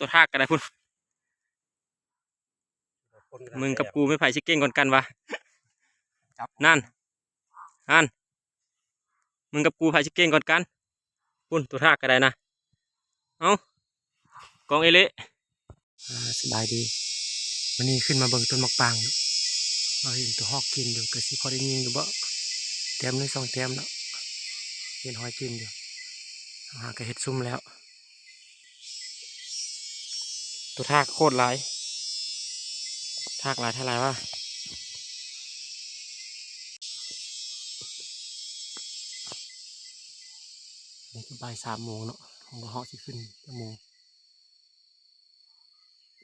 ตัวทากกันได้พุ่นมึงกับกูไม่ไผ่ชิเก่งก่อนกันวะนั่นมึงกับกูไผ่ชิเก่งก่อนกันพุ่นตัวทากกันได้นะเอากองเอเล่สบายดีวันนี้ขึ้นมาเบิ่งต้นมะปรางเราเห็นตัวหอกกินอยู่กระซิบพอได้ยินอยู่บ่แต้มนึง2 แต้มเนาะเห็นหอยกินอยู่หากระเห็ดซุ่มแล้วตัวทากโคตรหลายทากหลายเท่าไรวะนี่ก็บ่าย3 โมงเนาะของเราเหาะสิขึ้นจะโมง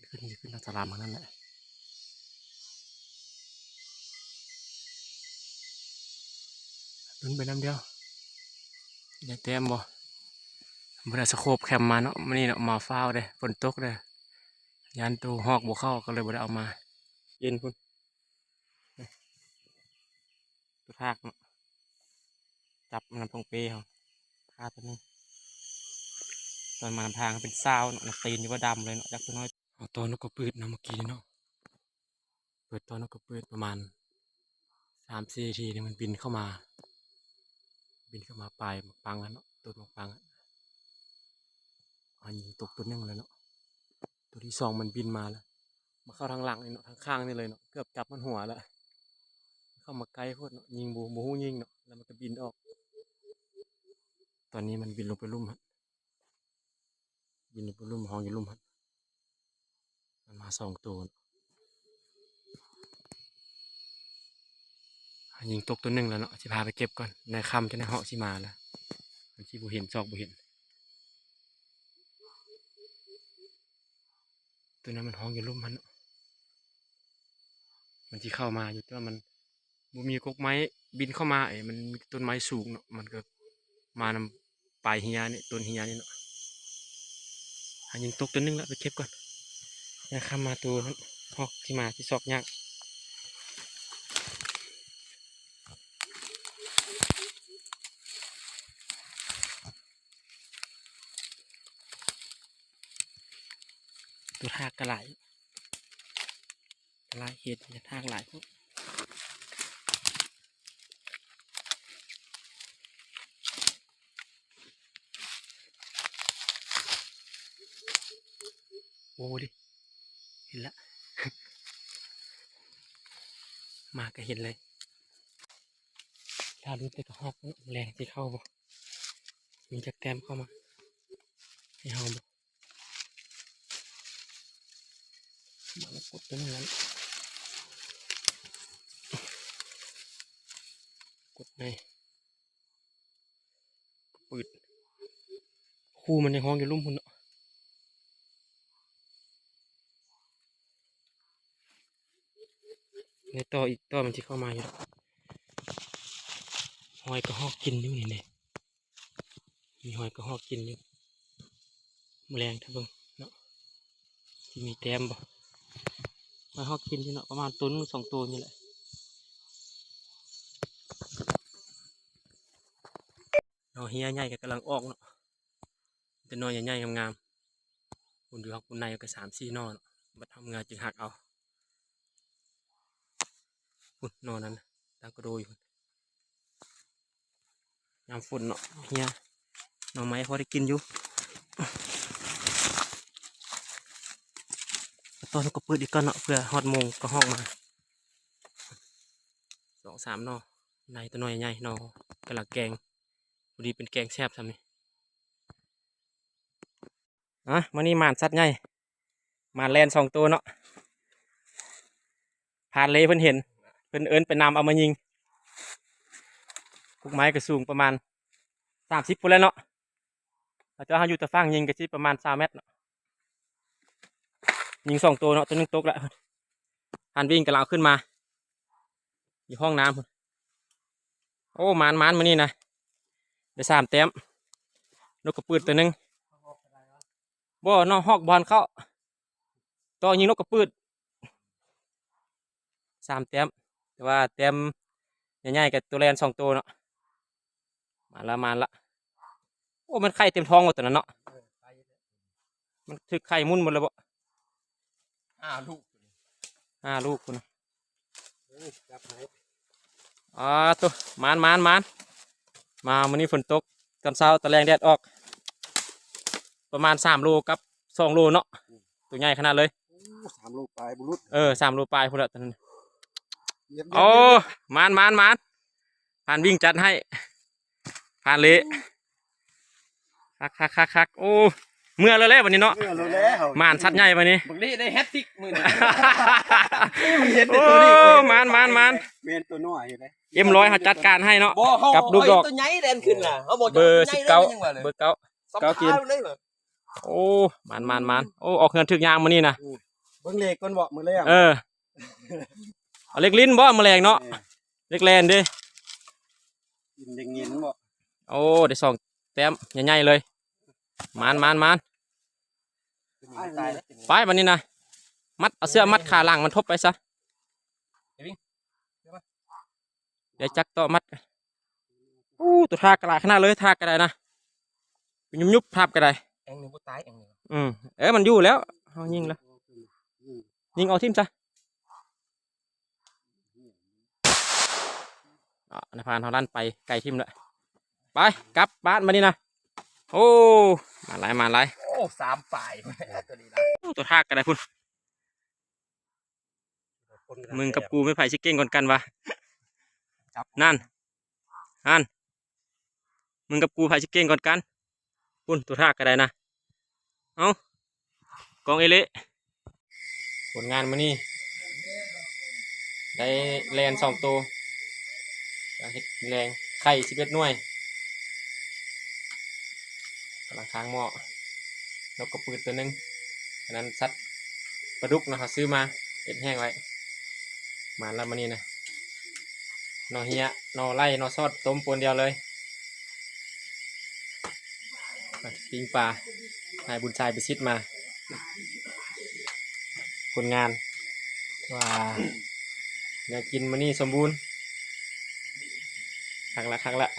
ขึ้นนักสลามมานั่นแหละลุ้นไปน้ำเดียวได้เต็มบ่เมื่อสโคบแคมมาเนาะมันนี่เนาะมาฟ้าวเลยฝนตกเลยยันตัวหอกบ่เข้าก็เลยบ่ได้เอามาเย็นพุ่นตัวทากเนาะจับมันตรงเปย์เขาฆ่าตัวนี้ตอนมาทางเป็นซาวเนาะตีนอยู่ว่าดำเลยเนาะจักตัวน้อยเอาตอนนกกระปืดนะเมื่อกี้เนาะเปิดตอนนกกระปืดประมาณ3-4 นาทีเนี่ยมันบินเข้ามาปลายมะปังเนาะตัวมะปังอันยิงตกตัวนึงเลยเนาะตัวที่2มันบินมาแล้วมาเข้าทางหลังนี่เนาะทางข้างนี่เลยเนาะเกือบจับมันหัวแล้วเข้ามาไกลโคตรเนาะยิงบูหูยิงเนาะแล้วมันก็บินออกตอนนี้มันบินลงไปลุ่มฮะบินลงไปลุ่มห้องอยู่ลุ่มฮะมันมา2 ตัวยิงตกตัวนึงแล้วเนาะจะพาไปเก็บก่อนในค่ำจะในเหาะสิมาแล้วมันที่บุเห็นซอกบุเห็นตัวนั้นมันห้องอยู่ลุ่มมันมันที่เข้ามาอยู่แต่ว่ามันมีกกไม้บินเข้ามามันมีต้นไม้สูงเนาะมันก็มานำปลายเฮียนี่ต้นเฮียนี่เนาะยิงตกตัวนึงแล้วไปเก็บก่อนในค่ำมาตัวนั้นหอกที่มาที่ซอกยากตัวทากกระไหลเห็ดจะทากหลายพวกโอ้ดิเห็นละ มาก็เห็นเลยถ้ารู้แต่ก็หอกแรงที่เข้าบ่มีจักแต้มเข้ามาให้เฮาบ่มาแล้วกดตัวนั้นกดในปืดคู่มันในห้องอยู่ลุ่มพุ่นเนาะในต่ออีกต่อมันจะเข้ามาอยู่หอยก็หอกกินอยู่นี่เนี่ยมีหอยก็หอกกินอยู่แมลงท่าเบิ่งเนาะที่มีแต้มบ่หอยหอกกินอยู่เนาะประมาณตัวนึง2 ตัวนี่แหละเราเฮียใหญ่ก็กำลังออกเนาะแต่นอนใหญ่ๆงามๆคุณดูครับคุณในก็3-4 นอนมาทำงานจึงหักเอาคุณนอนนั้นตั้งกระโดยยามฝนเนาะเฮียหน่อไม้พอได้กินอยู่ตอนก็เปิดอีกก่อนเนาะเพื่อฮอดโมงก็ห้องมา2-3 นอในตัวน้อยใหญ่นอกำลังแกงพอดีเป็นแกงแซ่บทำนี่มานี่มานสัตว์ใหญ่มานแลน2 ตัวเนาะผ่านเลยเพิ่นเห็นเพิ่นเอิ้นไปนำเอามายิงพวกไม้ก็สูงประมาณ30 พุ่นแล้วเนาะเราจะอยู่ตะฟังยิงก็สิประมาณ20 เมตรเนาะยิง2 ตัวเนาะตัวนึงตกแล้วหันวิ่งกันเราขึ้นมาอยู่ห้องน้ำโอ้มานมานี่นะได้3 แต้มนกกระปืดตัวนึงบ่น้องฮอกบอลเข้าต่อยิงนกกระปืด3 แต้มแต่ว่าแต้มใหญ่ๆกับตัวแลน2 ตัวเนาะมาละโอ้มันไข่เต็มท้องหมดตัวนั้นเนาะ มันถึกไข่มุนหมดเลยบ่ ลูก ลูกคุณ จับไหน ตัวมานมามื้อนี้ฝนตกตอนเช้าตะแรงแดดออก ประมาณ3 โลกับ2 โลเนาะตัวใหญ่ขนาดเลย 3 ลูกปลายบุรุษ 3 โลปลายพุ่นละตอนนั้น เยี่ยม โอ้มานผ่านวิ่งจัดให้ผ่านเละคักโอ้เมื่อแล้ววันนี้เนาะ เมื่อรู้แล้ว มานชัดใหญ่วันนี้ บักนี้ได้แฮตติกมือ โอ้มาน เมนตัวน้อยอยู่เลย M100เขาจัดการให้เนาะ กับลูกดอก ตัวใหญ่แดนขึ้นล่ะเขาบอก เบอร์19เบอร์ 9 กินเลย โอ้มานโอ้ออกเงินถึกยางมานี่นะ เบิ่งเลขก่อนบ่มื้อแรก เอาเล็กลิ้นบ่แมลงเนาะเล็กแลนดิ กินได้เงินบ่ โอ้ได้2 แต้มใหญ่ๆเลยมานไปวันนี้นะมัดเอาเสื้อมัดขาหลังมันทบไปซะเดี๋ยวจักต่อมัดตัวทากกระไรขนาดเลยทากกระไรนะยุบทาบกระไร เอ็งนึงบ่ตายเอ็งนึง มันอยู่แล้วเอายิงแล้วยิงเอาทิ่มซะนายพานเขาลั่นไปไกลทิ่มแล้วไปกลับบ้านมานี่นะโอ้มาหลาย โอ้3ฝ่ายตัวนี้นะ ตัวทากกระไรพุ่นมึงกับกูไม่ไผ่ชิเก้งก่อนกันวะนั่นมึงกับกูไผ่ชิเก้งก่อนกันพุ่นตัวทากกระไรนะกองเอเละผลงานมานี่ได้แลน2 ตัวเห็ดแรงไข่11 หน่วยกำลังค้างหม้อแล้วก็ปืนตัวนึงอันนั้นซัดปลาดุกนะครับซื้อมาเอ็ดแห้งไว้มาแล้วมานี่นะนอเฮียนอไล่นอซอดต้มปนเดียวเลยปิ้งปลานายบุญชายไปซิดมาผลงานว่าอยากกินมานี่สมบูรณ์ครั้งละ